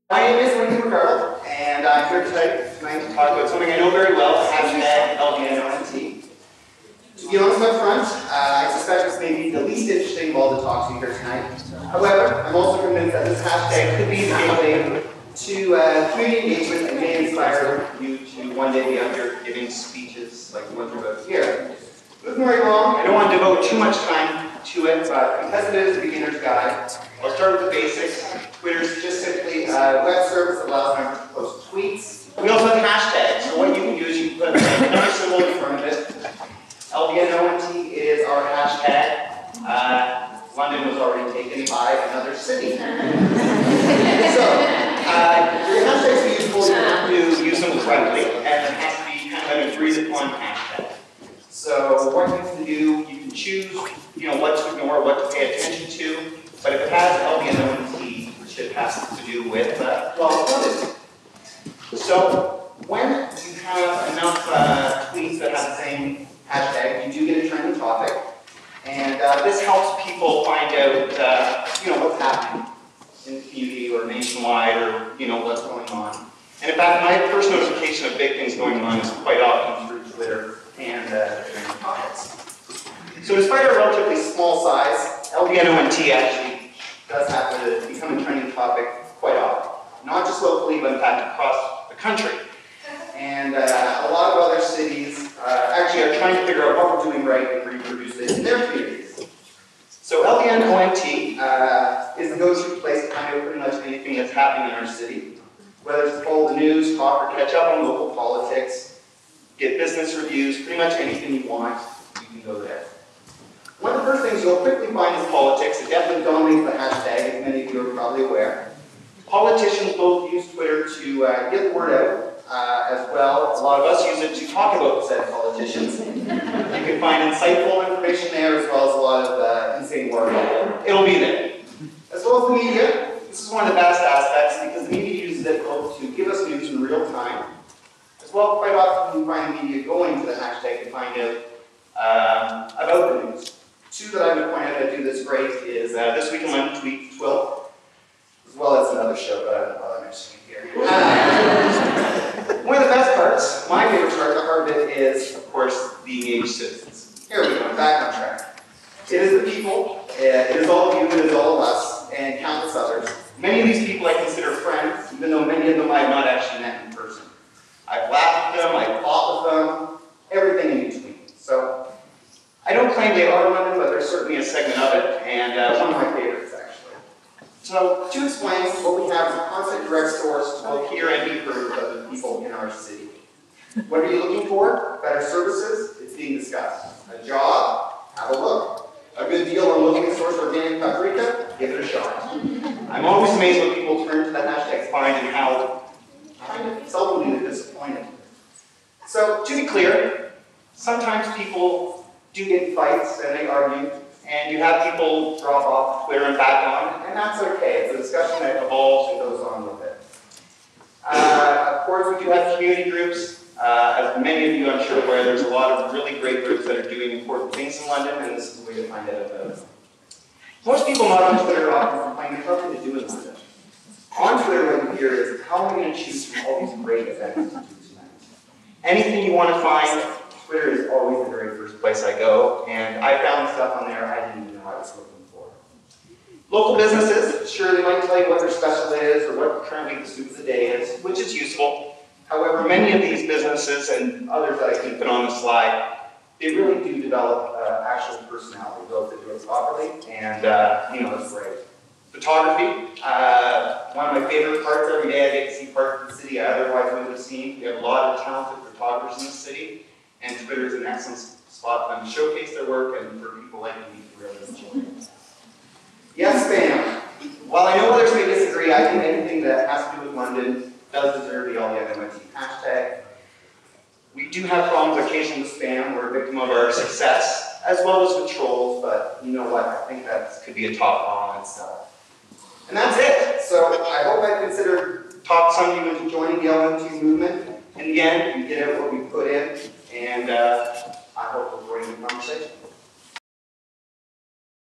My name is McCardle, and I'm here tonight to talk about something I know very well, hashtag LDNONTTV. To be honest up front, I suspect this may be the least interesting of all the talks we hear tonight. However, I'm also convinced that this hashtag could be the gateway to community engagement and may inspire you to one day be out here giving speeches like the ones we're about here. Moving right along, I don't want to devote too much time to it, but because it is a beginner's guide, I'll start with the basics. Twitter is just simply a web service that allows members to post tweets. We also have hashtags, so what you can do is you can put another symbol in front of it. LDNONT is our hashtag. London was already taken by another city. So, your hashtags are useful, you have to use them correctly, and it has to be kind of an agreed upon hashtag. So what you can do, you can choose what to ignore, what to pay attention to, but if it has LDNONT, it has to do with, London. So when you have enough tweets that have the same hashtag, you do get a trending topic, and this helps people find out, what's happening in the community or nationwide, or what's going on. And in fact, my first notification of big things going on is quite often through Twitter and trending topics. So despite our relatively small size, LDNONT actually does happen to become a trending topic quite often. Not just locally, but in fact across the country. And a lot of other cities actually are trying to figure out what we're doing right and reproduce it in their communities. So LDNONT is the go-to place to find out pretty much anything that's happening in our city. Whether it's to follow the news, talk or catch up on local politics, get business reviews, pretty much anything you want, you can go there. One of the first things you'll quickly find is politics. It definitely dominates the hashtag, as many of you are probably aware. Politicians both use Twitter to get the word out as well. A lot of us use it to talk about said politicians. You can find insightful information there as well as a lot of insane work. It'll be there. As well as the media, this is one of the best aspects because the media uses it both to give us news in real time. As well, quite often you find the media going to the hashtag to find out about the news. Two that I would point out that do this great is This Week in London Tweet 12, as well as another show, but I don't know why I'm mentioning it here. One of the best parts, my favorite part, the heart of it, is, of course, the engaged citizens. Here we go, back on track. It is the people, it is all of you, it is all of us, and countless others. Many of these people I consider friends, even though many of them I have not actually met in person. I've laughed with them, I've fought with them, everything in between. So, I don't claim they are London, but there's certainly a segment of it, and one of my favorites, actually. So, to explain, what we have is a constant direct source to both hear and be heard of the people in our city. What are you looking for? Better services? It's being discussed. A job? Have a look. A good deal on locally sourced organic paprika? Give it a shot. I'm always amazed when people turn to the hashtag to find and how kind of seldomly they're disappointed. So, to be clear, sometimes people do get in fights and they argue, and you have people drop off Twitter and back on, and that's okay. It's a discussion that evolves and goes on with it. Of course, we do have community groups. As many of you, I'm sure, aware, there's a lot of really great groups that are doing important things in London, and this is a way to find out about them. Most people not on Twitter often complain there's nothing to do in London. On Twitter, what you hear is, how am I going to choose from all these great events to do tonight? Anything you want to find, Twitter is always the very first place I go, and I found stuff on there I didn't even know I was looking for. Local businesses, sure, they might tell you what their special is or what currently the soup of the day is, which is useful. However, many of these businesses and others that I can put on the slide, they really do develop actual personality, both to do it properly, and it's great. Photography, one of my favorite parts. Every day I get to see parts of the city I otherwise wouldn't have seen. We have a lot of talented photographers in the city. And Twitter is an excellent spot for them to showcase their work and for people like me to really enjoy it. Yes, spam. While I know others may disagree, I think anything that has to do with London does deserve the LDNONT hashtag. We do have problems occasionally with spam. We're a victim of our success, as well as with trolls, but you know what? I think that could be a top bomb itself. And that's it. So I hope I consider talk some of you into joining the LDNONT movement. In the end, you get out what we put in.